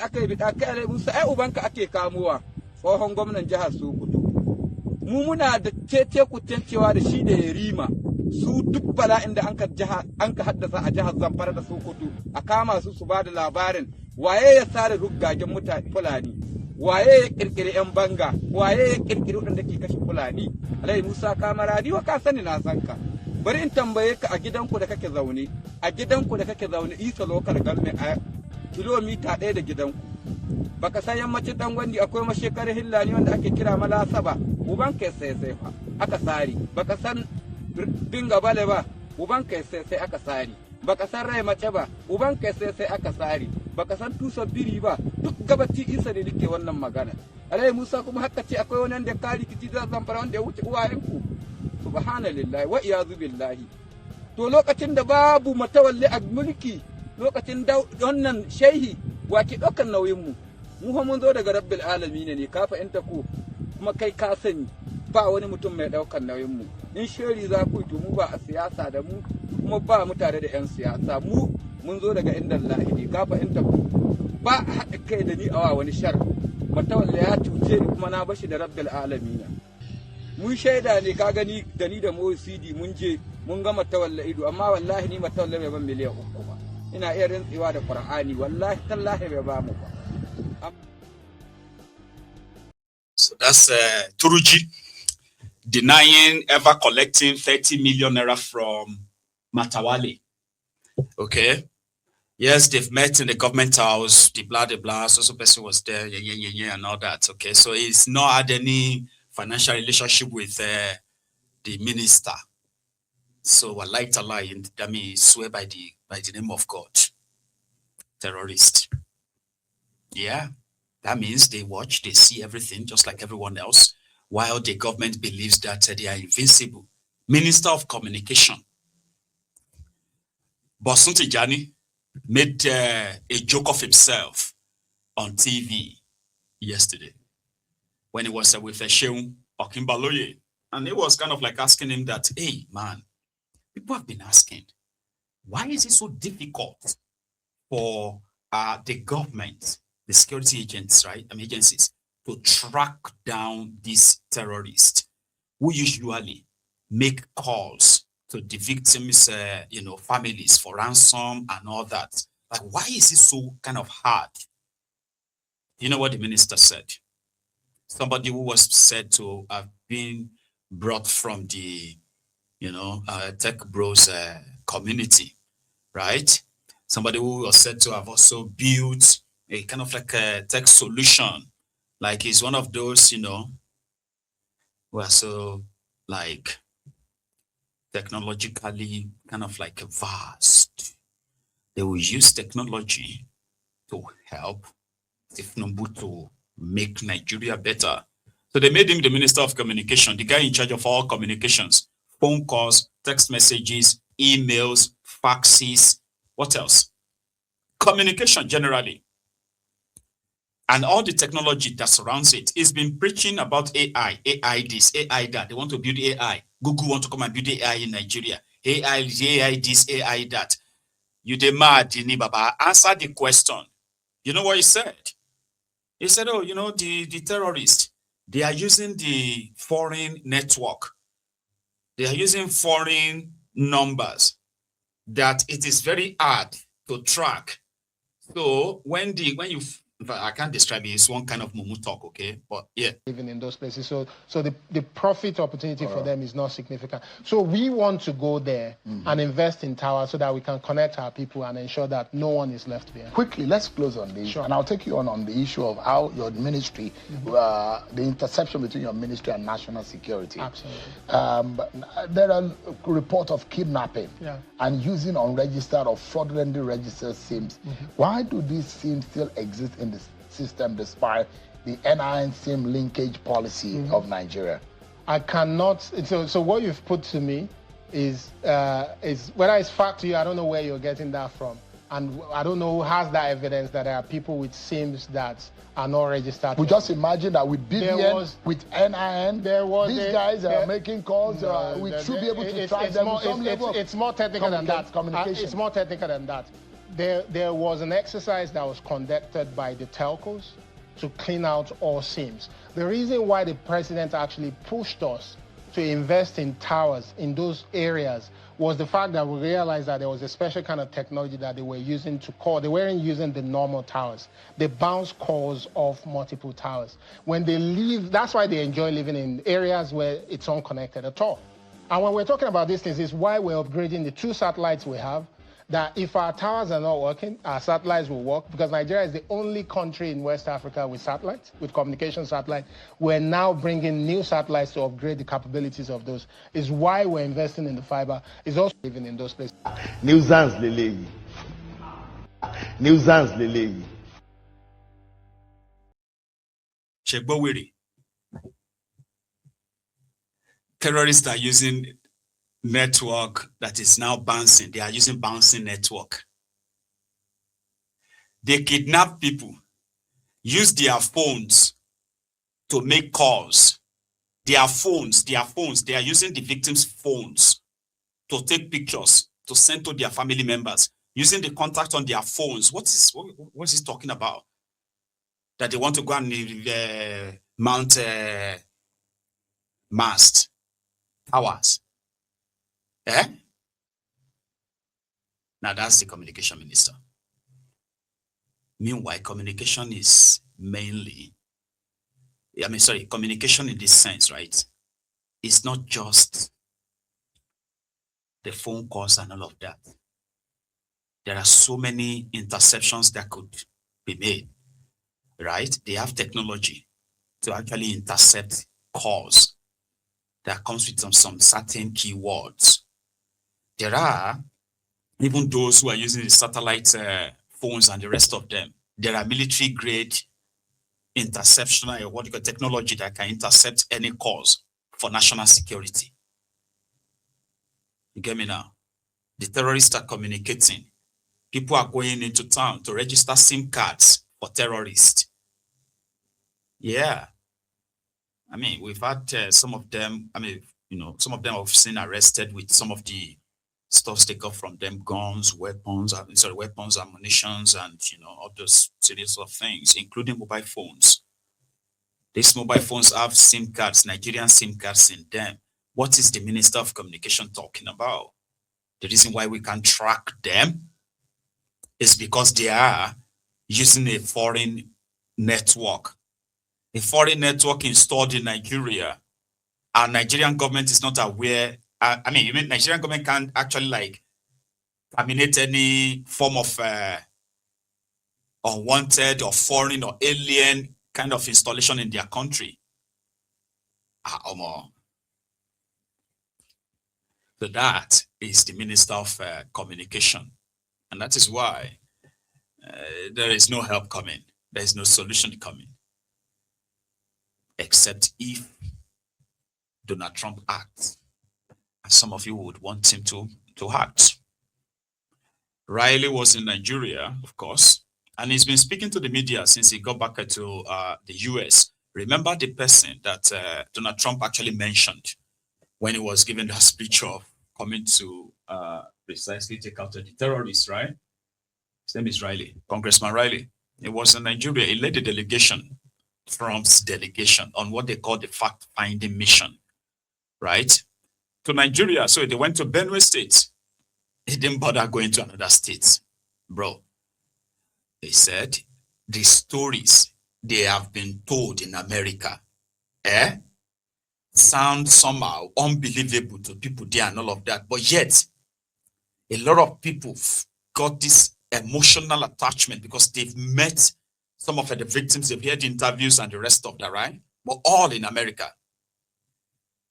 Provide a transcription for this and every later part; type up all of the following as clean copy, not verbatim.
aka yi bida kai alai Musa ai ubanka ake kamowa tsohon gwamnan jihar Sokoto mu muna da tete kutancewa da shi da Yarima su duk bala'in da an ka haddasa a jihar Zanfara da Sokoto a kama su ba da labarin waye ya sare ruggagen mutane Fulani waye ya kirkiri yan banga waye ya kirkiri wadanda ke kashe Fulani alai Musa Kamara ni wa ka sani na san ka bari in tambaye ka a gidanku da kake zaune isa local government a kilomita 1 da gidanku baka san yammacin dan gwandi akwai mashekar hillani wanda ake kira malasa ba uban kai sai fa aka sari baka san dinga bale ba uban kai sai aka sari baka san rai mace ba uban kai sai aka sari baka san tusa biri ba duk gabaci isa ne nake wannan magana alai Musa kuma haka ce akwai wani wanda kari kici da Zamfara wanda ya wuce uwayenku subhanallahi wa iyazu billahi to lokacin da babu Matawalle a mulki lokacin da wannan shehi wake ɗaukar nauyin mu mun zo daga rabbil alamin ne ka fahimta ko kuma kai ka sani ba wani mutum mai ɗaukar nauyin mu in sheri za ku to mu ba a siyasa da mu kuma ba mu tare da yan siyasa mun zo daga inda Allah ne ka fahimta ko ba haɗa kai da ni a wani shar Matawalle ya cuce ni kuma na bashi da rabbil alamin mun shaida ne ka gani da ni da Moisidi mun je mun ga Matawalle ido amma wallahi ni Matawalle bai ban miliyan 3 ba ina iya rantsewa da Qur'ani wallahi tallahi bai ba mu ba. So that's Turji denying ever collecting 30 million naira from Matawalle. Okay. Yes, they've met in the government house, the blah, so person was there, yeah, and all that. Okay, so he's not had any financial relationship with the minister. So I like to lie, and that means swear by the name of God. Terrorist. Yeah, that means they watch, they see everything just like everyone else, while the government believes that they are invincible. Minister of Communication, Bosun Tijani, made a joke of himself on TV yesterday when he was with Sheung Okimbaloye, and he was kind of like asking him that, hey man, people have been asking, why is it so difficult for the government, the security agents, right, agencies, to track down these terrorists who usually make calls to the victims, families for ransom and all that? Like, why is it so kind of hard? You know what the minister said? Somebody who was said to have been brought from the, tech bros community, right? Somebody who was said to have also built a kind of like a tech solution. Like he's one of those, who are so like technologically kind of like vast. They will use technology to help Tifnumbu to make Nigeria better. So they made him the Minister of Communication, the guy in charge of all communications, phone calls, text messages, emails, faxes, what else? Communication generally. And all the technology that surrounds it. He's been preaching about AI, AI this, AI that. They want to build AI. Google want to come and build AI in Nigeria. AI this, AI that. You the mad, Baba. Answer the question. You know what he said? He said, the terrorists, they are using the foreign network. They are using foreign numbers that it is very hard to track. So when you I can't describe it. It's one kind of Mumu talk, okay? But yeah. Even in those places. So the profit opportunity for them is not significant. So we want to go there and invest in towers so that we can connect our people and ensure that no one is left behind. Quickly, let's close on this. Sure. And I'll take you on the issue of how your ministry, the intersection between your ministry and national security. Absolutely. There are reports of kidnapping and using unregistered or fraudulently registered SIMs. Why do these SIMs still exist in the system despite the NIN SIM linkage policy of Nigeria? I cannot. So what you've put to me is whether it's fact to you, I don't know where you're getting that from. And I don't know who has that evidence that there are people with SIMs that are not registered. We just imagine that with BVN, with NIN, these guys are making calls. We should be able to track them with some level. It's more technical than that. Communication. It's more technical than that. there was an exercise that was conducted by the telcos to clean out all SIMs. The reason why the president actually pushed us to invest in towers in those areas was the fact that we realized that there was a special kind of technology that they were using to call. They weren't using the normal towers. They bounce calls off multiple towers. When they leave, that's why they enjoy living in areas where it's unconnected at all. And when we're talking about these things, it's why we're upgrading the 2 satellites we have, that if our towers are not working, our satellites will work, because Nigeria is the only country in West Africa with satellites, with communication satellites. We're now bringing new satellites to upgrade the capabilities of those. Is why we're investing in the fiber. Is also living in those places. Nuisance Lele. Nuisance Lele. Chegbowiri. Terrorists are using network that is now bouncing. They are using bouncing network. They kidnap people, use their phones to make calls. Their phones, they are using the victims' phones to take pictures, to send to their family members, using the contact on their phones. What is he talking about? That they want to go and mount mast, towers. Eh? Now that's the communication minister. Meanwhile, communication is mainly, communication in this sense, right? It's not just the phone calls and all of that. There are so many interceptions that could be made, right? They have technology to actually intercept calls that comes with some certain keywords. There are even those who are using the satellite phones and the rest of them. There are military grade interception or what you call technology that can intercept any calls for national security. You get me now? The terrorists are communicating. People are going into town to register SIM cards for terrorists. Yeah. I mean, we've had some of them, some of them have seen arrested with some of the stuff they got from them, guns, weapons, ammunitions, and, all those series of things, including mobile phones. These mobile phones have SIM cards, Nigerian SIM cards in them. What is the Minister of Communication talking about? The reason why we can track them is because they are using a foreign network. A foreign network installed in Nigeria. Our Nigerian government is not aware. Nigerian government can't actually terminate any form of unwanted or foreign or alien kind of installation in their country. So that is the Minister of Communication. And that is why there is no help coming. There is no solution coming. Except if Donald Trump acts. And some of you would want him to act. Riley was in Nigeria, of course, and he's been speaking to the media since he got back to the US. Remember the person that Donald Trump actually mentioned when he was giving that speech of coming to precisely take out the terrorists, right? His name is Riley, Congressman Riley. He was in Nigeria. He led the delegation, Trump's delegation, on what they call the fact-finding mission, right? To Nigeria. So they went to Benue State. He didn't bother going to another state. Bro, they said the stories they have been told in America sound somehow unbelievable to people there and all of that. But yet, a lot of people got this emotional attachment because they've met some of the victims, they've heard interviews and the rest of that, right? But all in America.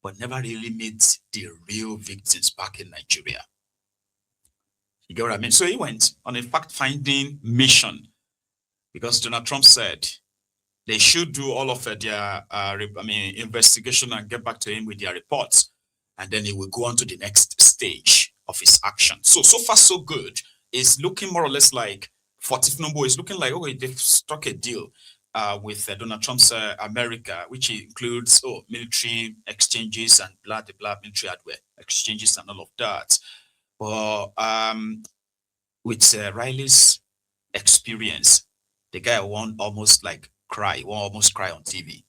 But never really meet the real victims back in Nigeria. You get what I mean? So he went on a fact-finding mission because Donald Trump said they should do all of their investigation and get back to him with their reports. And then he will go on to the next stage of his action. So far, so good. It's looking more or less like Fortifnombo. It's looking like, they've struck a deal with Donald Trump's America, which includes military exchanges and blah military hardware exchanges and all of that. But with Riley's experience, the guy won't almost cry on TV.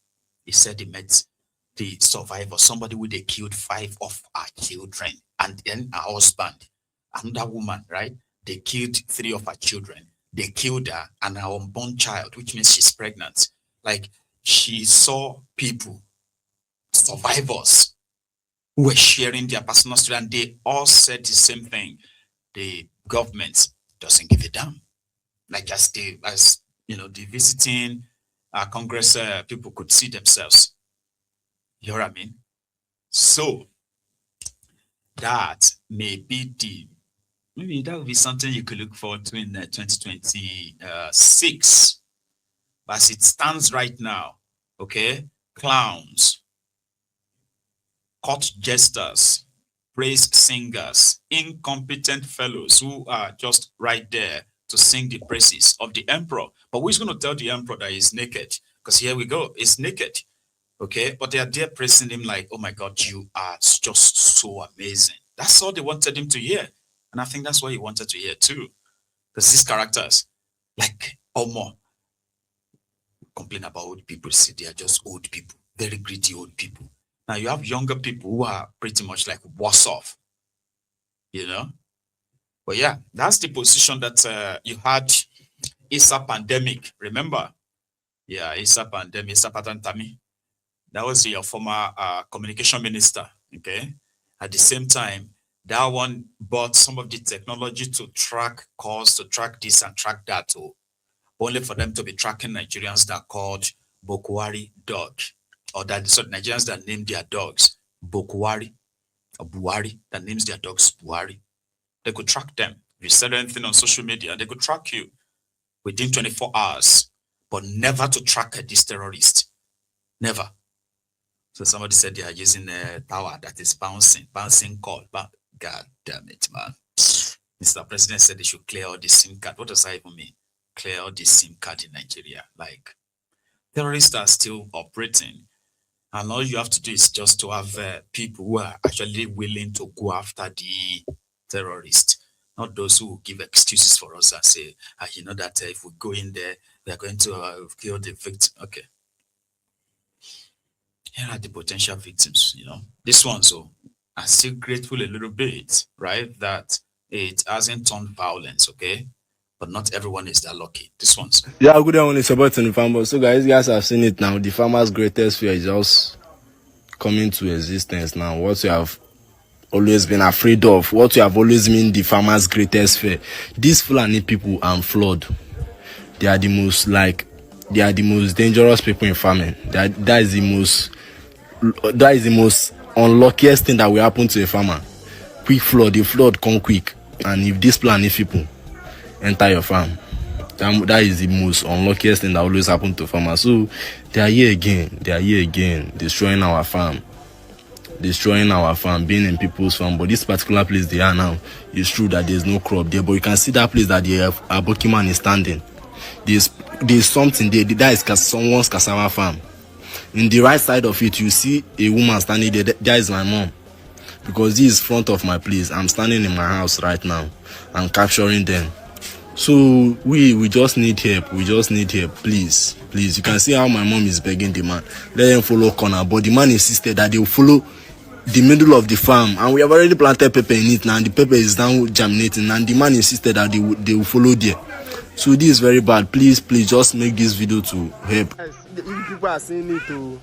He said he met the survivor, somebody who they killed 5 of our children, and then our husband, another woman, right? They killed 3 of her children. They killed her and her unborn child, which means she's pregnant. Like, she saw people, survivors, who were sharing their personal story, and they all said the same thing. The government doesn't give a damn. Like, as the visiting Congress people could see themselves. You know what I mean? So that may be maybe that would be something you could look forward to in 2026. But as it stands right now, okay, clowns, court jesters, praise singers, incompetent fellows who are just right there to sing the praises of the emperor. But who's going to tell the emperor that he's naked? Because here we go, he's naked. Okay, but they are there praising him like, oh my God, you are just so amazing. That's all they wanted him to hear. And I think that's what he wanted to hear too. Because these characters, like Omo, complain about old people, see they are just old people, very greedy old people. Now you have younger people who are pretty much like worse off, you know? But yeah, that's the position that you had Issa Pandemic, remember? Yeah, Issa Pandemic, Issa Patantami. That was your former communication minister, okay? At the same time, that one bought some of the technology to track calls, to track this and track that too. Only for them to be tracking Nigerians that called Bokuwari dog. Or that Nigerians that named their dogs Bokuwari or Buhari, that names their dogs Buhari. They could track them. If you said anything on social media, they could track you within 24 hours, but never to track this terrorist. Never. So somebody said they are using a tower that is bouncing call. But God damn it, man. Mr. President said they should clear all the SIM card. What does that even mean? Clear all the SIM card in Nigeria. Like, terrorists are still operating. And all you have to do is just to have people who are actually willing to go after the terrorist, not those who give excuses for us and say, you know that if we go in there, we are going to kill the victim. Okay. Here are the potential victims, you know. This one, so I'm still grateful a little bit, right, that it hasn't turned violence, okay? But not everyone is that lucky. This one's. Yeah, good morning, supporting the farmers. So guys, you guys have seen it now. The farmers' greatest fear is just coming to existence now. What you have always been afraid of, what you have always been the farmers' greatest fear. These Fulani people are flawed. They are the most dangerous people in farming. That is the most unluckiest thing that will happen to a farmer. Quick flood, the flood come quick. And if these Fulani people enter your farm, that is the most unluckiest thing that always happen to farmers. So they are here again, destroying our farm, being in people's farm. But this particular place they are now, it's true that there's no crop there, but you can see that place that the Abokiman is standing. There's something there. That is someone's cassava farm. In the right side of it, you see a woman standing there. That is my mom, because this is front of my place. I'm standing in my house right now. I'm capturing them. So we just need help. Please. You can see how my mom is begging the man. Let them follow corner. But the man insisted that they will follow the middle of the farm. And we have already planted pepper in it now. And the pepper is now germinating. And the man insisted that they will follow there. So this is very bad. Please, just make this video to help. People are seeing it too.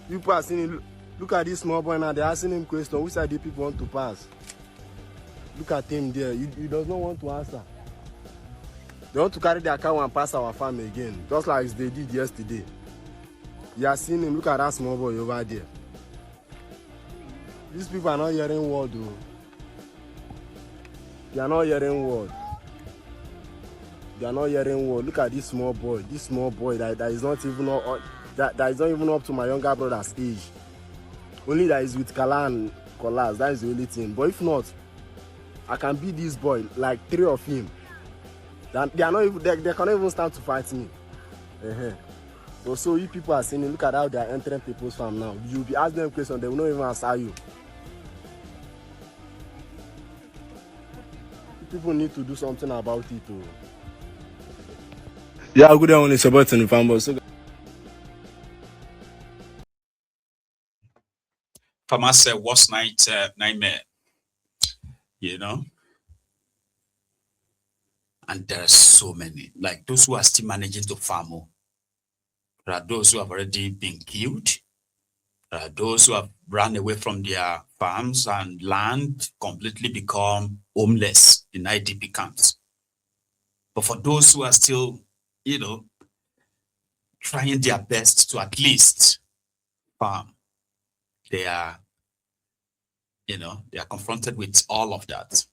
People are seeing it. Look at this small boy now. They're asking him question. Which side do people want to pass? Look at him there. He does not want to answer. They want to carry their cow and pass our farm again, just like they did yesterday. You are seeing him. Look at that small boy over there. These people are not hearing word, though. They are not hearing word. Look at this small boy. That is not even up to my younger brother's age. Only that is with Kala and Kolas. That is the only thing. But if not, I can beat this boy, like 3 of him. They cannot even stand to fight me. So you people are saying, look at how they are entering people's farm now. You'll be asking them questions, they will not even answer you. people need to do something about it too. Yeah, good on it's about the farm, so Farmers say worst nightmare, you know? And there are so many. Like those who are still managing to farm. There are those who have already been killed. There are those who have run away from their farms and land, completely become homeless in IDP camps. But for those who are still, trying their best to at least farm, they are, they are confronted with all of that.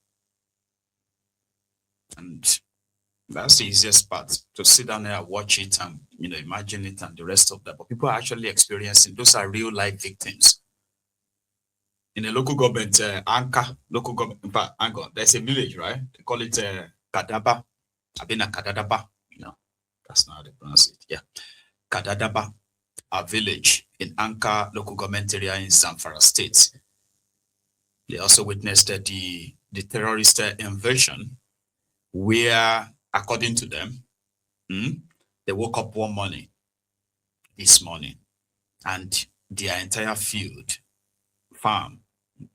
And that's the easiest part, to sit down there and watch it and, imagine it and the rest of that. But people are actually experiencing, those are real life victims. In the local government, local government, in fact, there's a village, right? They call it Kadaba. I've been a Kadadaba, that's not how they pronounce it. Yeah. Kadadaba, a village in Anka local government area in Zanfara state. They also witnessed the terrorist invasion, where, according to them, they woke up one morning, this morning, and their entire field, farm,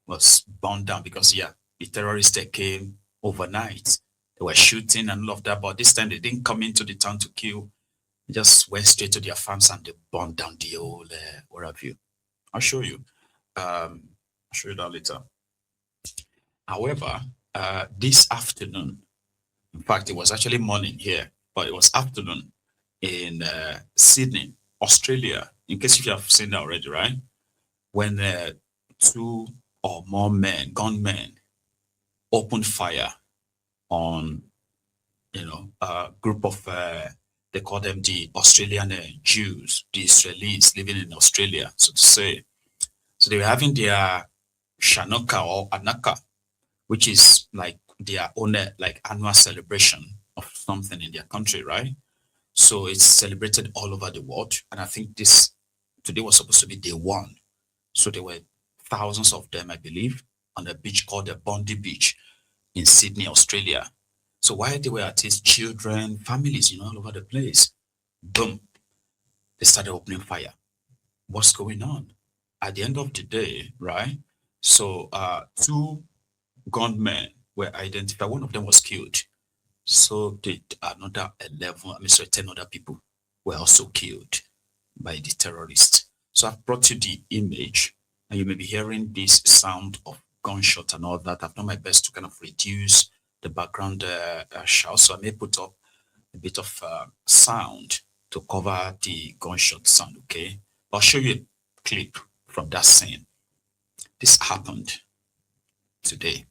was burned down because, the terrorists came overnight. They were shooting and all of that, but this time they didn't come into the town to kill. They just went straight to their farms and they burned down the whole, what have you. I'll show you. I'll show you that later. However, this afternoon, in fact, it was actually morning here, but it was afternoon in Sydney, Australia, in case you have seen that already, right? When two or more gunmen, opened fire on, a group of, they call them the Australian Jews, the Israelis living in Australia, so to say. So they were having their Shanuka or Anaka, which is like their own like annual celebration of something in their country, right? So it's celebrated all over the world. And I think today was supposed to be day one. So there were thousands of them, I believe, on a beach called the Bandit Beach in Sydney, Australia. So while they were at least children, families, all over the place, boom, they started opening fire. What's going on? At the end of the day, right? So two gunmen were identified. One of them was killed. So did another 10 other people were also killed by the terrorists. So I've brought you the image, and you may be hearing this sound of gunshot and all that. I've done my best to kind of reduce the background shout, so I may put up a bit of sound to cover the gunshot sound, okay? I'll show you a clip from that scene. This happened today.